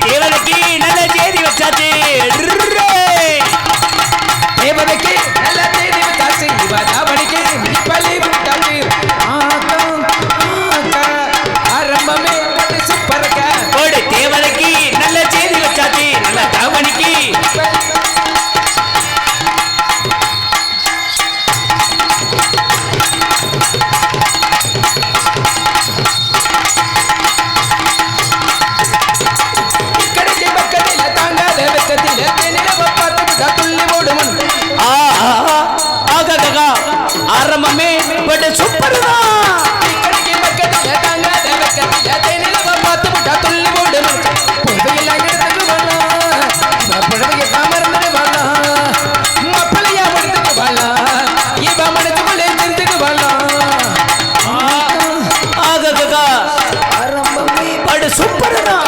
தேவனுக்கு நல்ல செய்தி வச்சாச்சு தேவனுக்கு நல்ல செய்தி வச்சாச்சு இவதாவணிக்கு பள்ளி விட்டாச்சு ஆரம்பமே சூப்பர்க்க ஓடு தேவனுக்கு நல்ல செய்தி வச்சாச்சு நல்ல தாவணிக்கு ஆரம்பமே பட் சூப்பர் தான் துள்ளி போடு மப்பளையா முடித்துக்கு வாழா இவ மனசுக்குள்ளே திருத்துக்கு வாழா ஆகா ஆரம்பமே பட் சூப்பர் தான்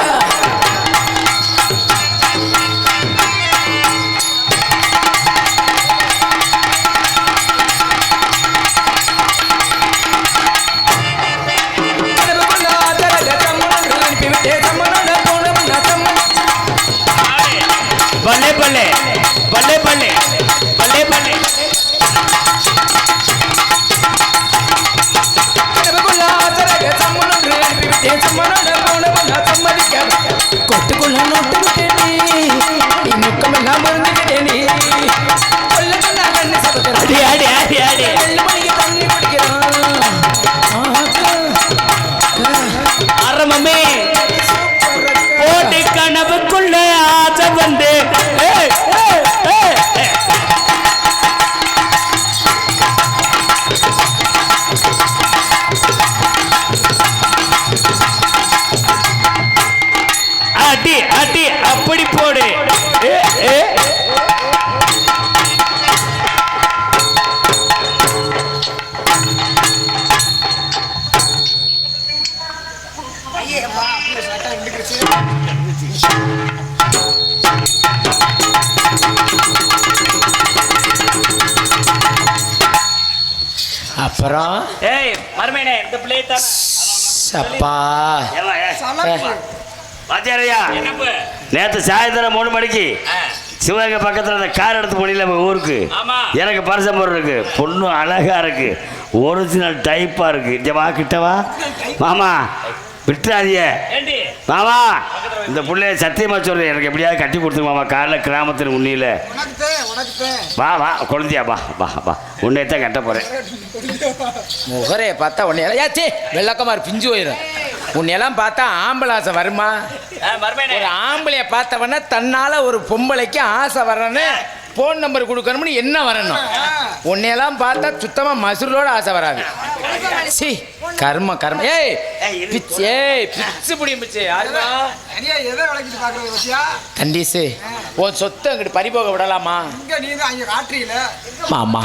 बल्ले बल्ले बल्ले बल्ले बल्ले बल्ले கொட்டுக்குள்ள நோட்டு அடி அடி அடி அடி ஆரம்பமே போட்டு கனவுக்குள்ள ஆசை வந்து அடி அடி அப்படி போடு அப்புறம் ஏய் மர்மேனே இந்த பிளே தான் அப்பா வாத்தியாரையா நேற்று சாயந்தரம் 3 மணிக்கு சிவகங்கை பக்கத்தில் அந்த கார் எடுத்து போனீங்களா நம்ம ஊருக்கு எனக்கு பரிசம் இருக்கு பொண்ணு அழகா இருக்கு ஒரிஜினல் டைப்பா இருக்கு இந்த வா கிட்டவா மாமா விட்டுறாதிய மாமா இந்த பிள்ளைய சத்தியமா சொல்றேன் எனக்கு எப்படியாவது கட்டி கொடுத்துரு மாமா காலைல கிராமத்தின் உண்மையில வா வா குழந்தையா வா வா வா உன்னையத்தான் கட்ட போறேன் முகரைய பார்த்தா உன்னையாச்சு வெள்ளக்கமாறு பிஞ்சு போயிடும் உன்னையெல்லாம் பார்த்தா ஆம்பளை ஆசை வருமா ஒரு ஆம்பளைய பார்த்தவன தன்னால ஒரு பொம்பளைக்கு ஆசை வரணும்னு போன் நம்பர் கொடுக்கணும்னு என்ன வரணும் உன்னையெல்லாம் பார்த்தா சுத்தமா மசுரோட ஆசை வராது சி கர்ம கர்ம ஏய் பிச்சு ஏய் பிச்சு புடியும் பிச்சு கண்டிச்சு உன் சொத்தை அங்கிட்டு பறிபோக விடலாமா ஆமா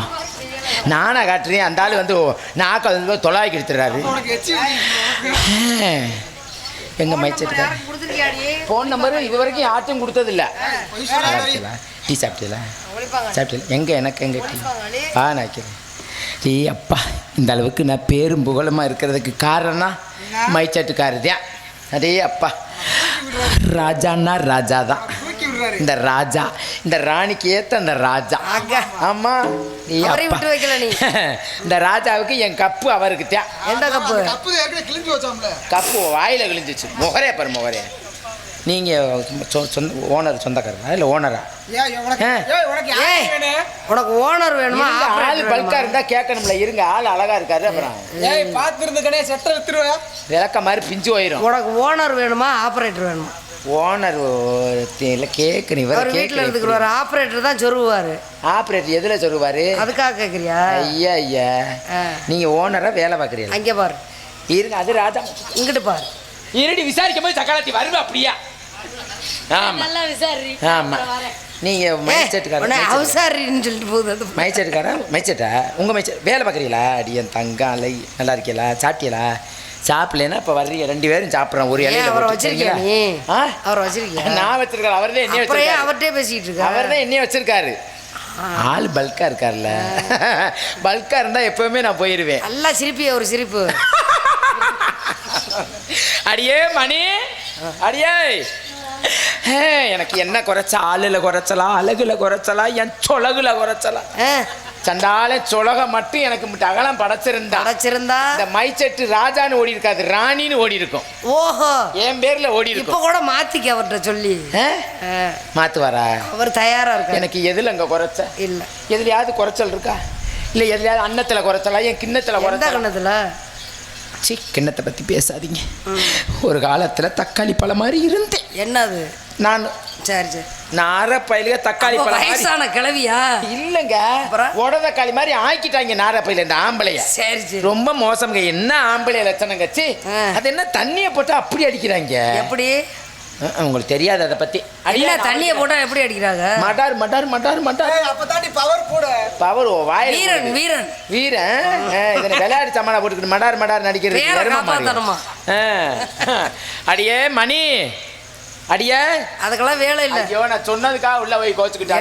நானா காட்டுறேன் அந்த ஆள் வந்து நாக்க வந்து தொலாய்க்கு எடுத்துறாரு எங்க மைச்சிருக்காரு போன் நம்பர் இது வரைக்கும் யார்ட்டும் கொடுத்ததில்ல டீ சாப்பிட்டீங்களா சாப்பிட்டீங்களா எங்கே எனக்கு எங்கே டீ நான் வைக்கிறேன் டீ அப்பா இந்த அளவுக்கு நான் பேரும் புகழமாக இருக்கிறதுக்கு காரணம் மைச்சாட்டுக்காரதேன் அதே அப்பா ராஜான்னா ராஜா தான் இந்த ராஜா இந்த ராணிக்கு ஏற்ற அந்த ராஜா ஆமா நீ இந்த ராஜாவுக்கு என் கப்பு அவருக்கு தே எந்த கப்பு கப்பு வாயில கிழிஞ்சிச்சு முகரே பாரு முகரே நீங்க ஓனர் சொந்தக்காரரா இல்ல ஓனரா உனக்கு ஓனர் வேணுமா ஆள் பல்கா இருந்தா கேட்கணும்ல இருங்க ஆள் அழகா இருக்காரு அப்புறம் விளக்க மாதிரி பிஞ்சு போயிடும் உனக்கு ஓனர் வேணுமா ஆபரேட்டர் வேணுமா ஓனர் இல்லை கேட்குறீ அவர் வீட்டில் இருக்கிற ஆப்ரேட்டர் தான் சொருவார் ஆப்ரேட்டர் எதில் சொருவார் அதுக்காக கேட்குறியா ஐயா ஐயா நீங்கள் ஓனராக வேலை பார்க்குறீங்க அங்கே பாரு இருங்க அது ராஜா இங்கிட்டு பாரு இருடி விசாரிக்கும் போது சக்காலத்தி வருவேன் அப்படியா ஆமாம் ஆமாம் நீங்கள் மைச்செட்டுக்காரன் அவசாரின்னு சொல்லிட்டு போகுது மைச்செட்டுக்காரன் மைச்செட்டா உங்கள் மைச்செட் வேலை பார்க்குறீங்களா அடி என் தங்கம் அலை நல்லா இருக்கீங்களா சாப்பிட்டீங்களா சாப்பிடலன்னா இப்போ வர்றீங்க 2 பேரும் சாப்பிட்றோம் ஒரு இலையில அவரை வச்சிருக்கீங்க அவரை வச்சிருக்கீங்க நான் வச்சிருக்கேன் அவர் தான் என்ன அவர்கிட்டே பேசிட்டு இருக்காரு அவர் தான் என்ன வச்சிருக்காரு ஆள் பல்கா இருக்கார்ல பல்கா இருந்தா எப்பவுமே நான் போயிருவேன் நல்லா சிரிப்பி ஒரு சிரிப்பு அடியே மணி அடியே எனக்கு என்ன குறைச்சா? ஆளுல குறைச்சலா, அழகுல குறைச்சலா, என் சொலகுல குறைச்சலா? சண்டால சொலக மட்டும் எனக்கு அகலம் படைச்சிருந்தா இந்த மைச்செட்டு ராஜான்னு ஓடி இருக்காது, ராணின்னு ஓடி இருக்கும். ஓஹோ, என் பேர்ல ஓடி இருக்கும். இப்ப கூட மாத்திக்க அவர்கிட்ட சொல்லி. மாத்துவாரா? அவர் தயாரா இருக்க. எனக்கு எதுல அங்க குறைச்ச? இல்ல. எதுலயாவது குறைச்சல் இருக்கா? இல்ல எதுலயாவது அன்னத்துல குறைச்சலா? என் கிண்ணத்துல குறைச்சலா? கிண்ணத்துல? சி, கிண்ணத்தை பத்தி பேசாதீங்க. ஒரு காலத்துல தக்காளி பழம் மாதிரி இருந்தேன். என்னது? நான் சரி சரி நார பயிலுக தக்காளி பழம் வயசான கிளவியா? இல்லங்க, உட தக்காளி மாதிரி ஆக்கிட்டாங்க நார பயில இந்த ஆம்பளைய. சரி சரி, ரொம்ப மோசம்ங்க. என்ன ஆம்பளைய லட்சணம் கட்சி? அது என்ன தண்ணியை போட்டு அப்படி அடிக்கிறாங்க? எப்படி உங்களுக்கு தெரியாது அதை பத்தி? அடியா தண்ணியை போட்டா எப்படி அடிக்கிறாங்க? மட்டார் மட்டார் மட்டார் மட்டார். அப்பதாண்டி பவர் கூட. பவர் வாய். வீரன் வீரன் வீரன். இதனை விளையாடி சமாளா போட்டுக்கிட்டு மடார் மடார் நடிக்கிறது. அடியே மணி, அடியே அதுக்கெல்லாம் வேலை இல்லை. ஐயோ, நான் சொன்னதுக்காக உள்ள போய் கோச்சுக்கிட்டேன்.